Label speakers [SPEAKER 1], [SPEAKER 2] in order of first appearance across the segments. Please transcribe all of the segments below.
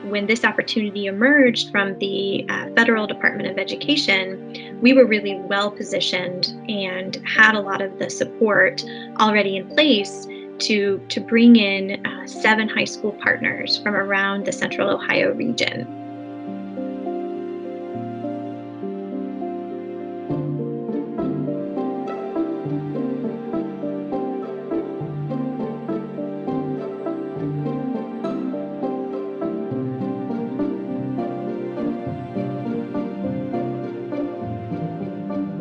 [SPEAKER 1] when this opportunity emerged from the Federal Department of Education, we were really well positioned and had a lot of the support already in place to bring in 7 high school partners from around the Central Ohio region.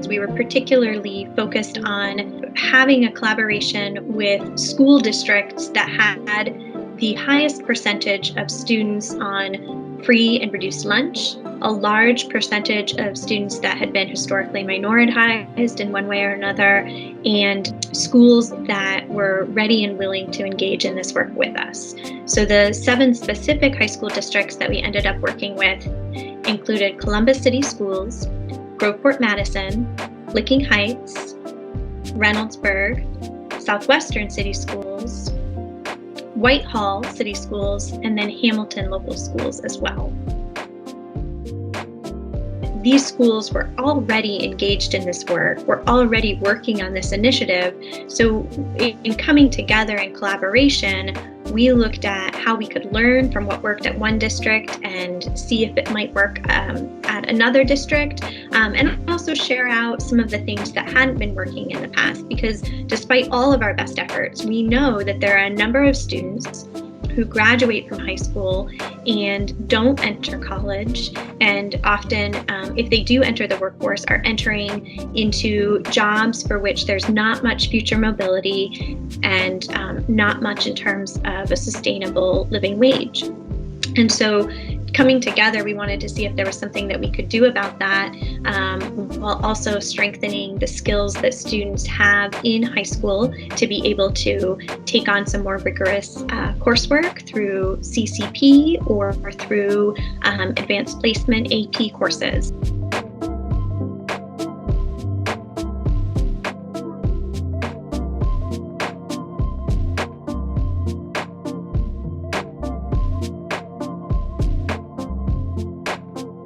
[SPEAKER 1] We were particularly focused on having a collaboration with school districts that had the highest percentage of students on free and reduced lunch, a large percentage of students that had been historically minoritized in one way or another, and schools that were ready and willing to engage in this work with us. So the 7 specific high school districts that we ended up working with included Columbus City Schools, Groveport-Madison, Licking Heights, Reynoldsburg, Southwestern City Schools, Whitehall City Schools, and then Hamilton local schools as well. These schools were already engaged in this work, were already working on this initiative. So in coming together in collaboration, we looked at how we could learn from what worked at one district and see if it might work at another district, and also share out some of the things that hadn't been working in the past, because despite all of our best efforts, we know that there are a number of students who graduate from high school and don't enter college, and often if they do enter the workforce, are entering into jobs for which there's not much future mobility and not much in terms of a sustainable living wage. And so coming together, we wanted to see if there was something that we could do about that, while also strengthening the skills that students have in high school to be able to take on some more rigorous coursework through CCP or through advanced placement AP courses.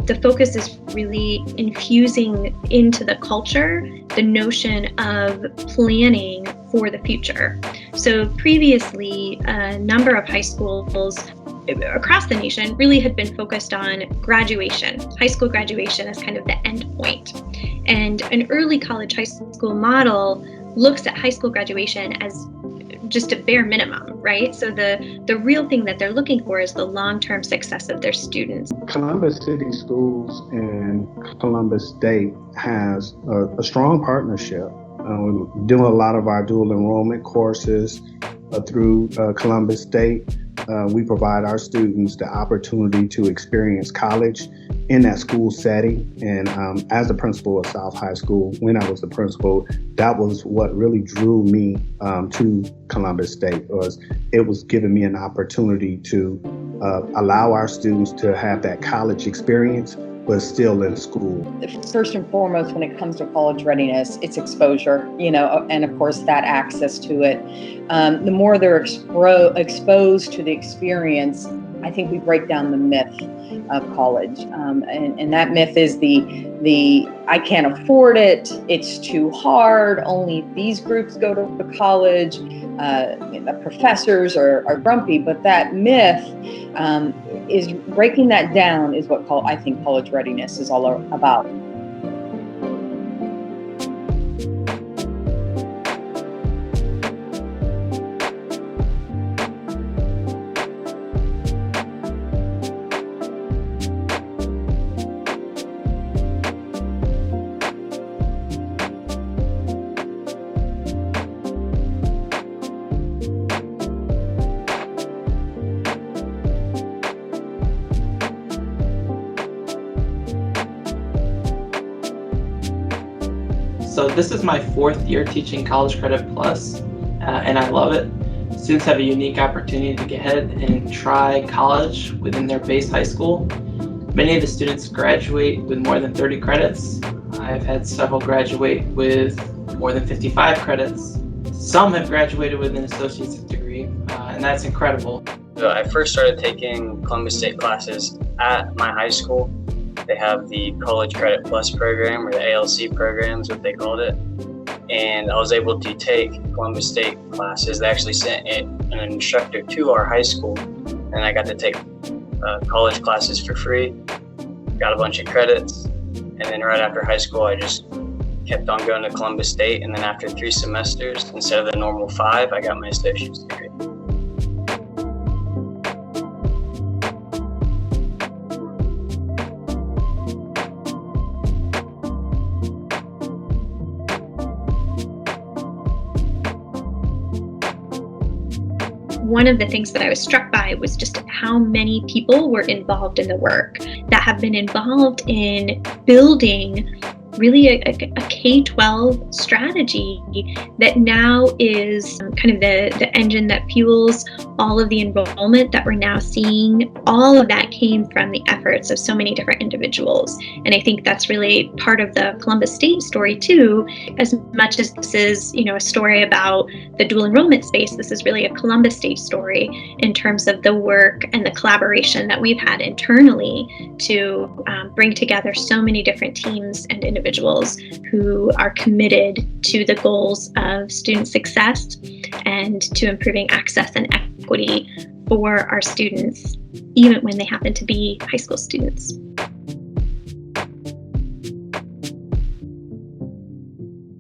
[SPEAKER 1] The focus is really infusing into the culture the notion of planning for the future. So previously, a number of high schools across the nation really had been focused on graduation, high school graduation as kind of the end point. And an early college high school model looks at high school graduation as just a bare minimum, right? So the real thing that they're looking for is the long-term success of their students.
[SPEAKER 2] Columbus City Schools and Columbus State has a strong partnership. We're doing a lot of our dual enrollment courses through Columbus State. We provide our students the opportunity to experience college in that school setting. And as the principal of South High School, when I was the principal, that was what really drew me to Columbus State. It was giving me an opportunity to allow our students to have that college experience, but still in school.
[SPEAKER 3] First and foremost, when it comes to college readiness, it's exposure, and of course that access to it. The more they're exposed to the experience, I think we break down the myth of college. And that myth is the I can't afford it, it's too hard, only these groups go to college, the professors are grumpy, but that myth is breaking that down is what I think college readiness is all about.
[SPEAKER 4] So this is my 4th year teaching College Credit Plus, and I love it. Students have a unique opportunity to get ahead and try college within their base high school. Many of the students graduate with more than 30 credits. I've had several graduate with more than 55 credits. Some have graduated with an associate's degree, and that's incredible.
[SPEAKER 5] So I first started taking Columbus State classes at my high school. They have the College Credit Plus program, or the ALC program is what they called it. And I was able to take Columbus State classes. They actually sent an instructor to our high school, and I got to take college classes for free. Got a bunch of credits, and then right after high school, I just kept on going to Columbus State. And then after 3 semesters, instead of the normal 5, I got my associate's degree.
[SPEAKER 1] One of the things that I was struck by was just how many people were involved in the work, that have been involved in building really a K-12 strategy that now is kind of the engine that fuels all of the enrollment that we're now seeing. All of that came from the efforts of so many different individuals. And I think that's really part of the Columbus State story too. As much as this is, a story about the dual enrollment space, this is really a Columbus State story in terms of the work and the collaboration that we've had internally to bring together so many different teams and individuals who are committed to the goals of student success and to improving access and equity for our students, even when they happen to be high school students.